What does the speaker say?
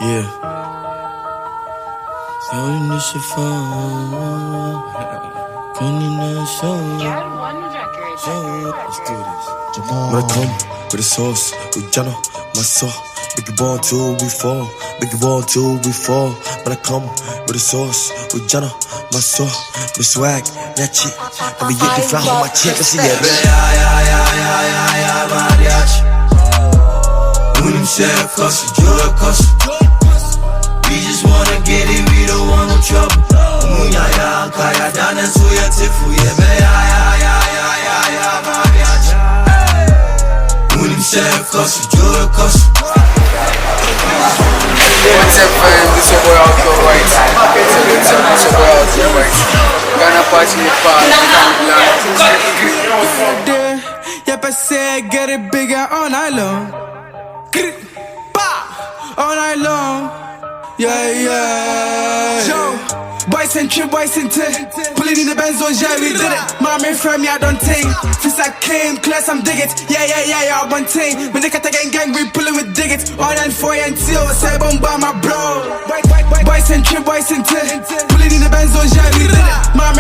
Yeah. Holding this shit for Let's do this. When I come with a sauce, with Jana, my soul. Make it ball till we fall. Make it ball till we fall. When I come with a sauce, with Jana, my soul. My swag, that shit. Let me get the fly on my check. Let's see that. Mariachi. Unim share custom, jewel custom. We just wanna get it, we don't want no trouble. Munya ya, kaya dana suya tifu ye be ya mariachi. Unim share custom, jewel custom. What's up, fans? This your boy Alto White. It's your boy Alto White. Gonna party in the park. Yeah, but say get it bigger all night long. All night long. Yeah. Yo, boys and trip, boys and tip. Pulling in the Benz on, yeah, we did it. Mommy from me, I don't think. Since I came, class, I'm dig it. Yeah, one thing. When they cut the gang, we pulling with dig it. All and 4 and 2, say bomba, my bro. Boys and trip, boys and tip. Pulling in the Benz on, yeah, we did it. Mommy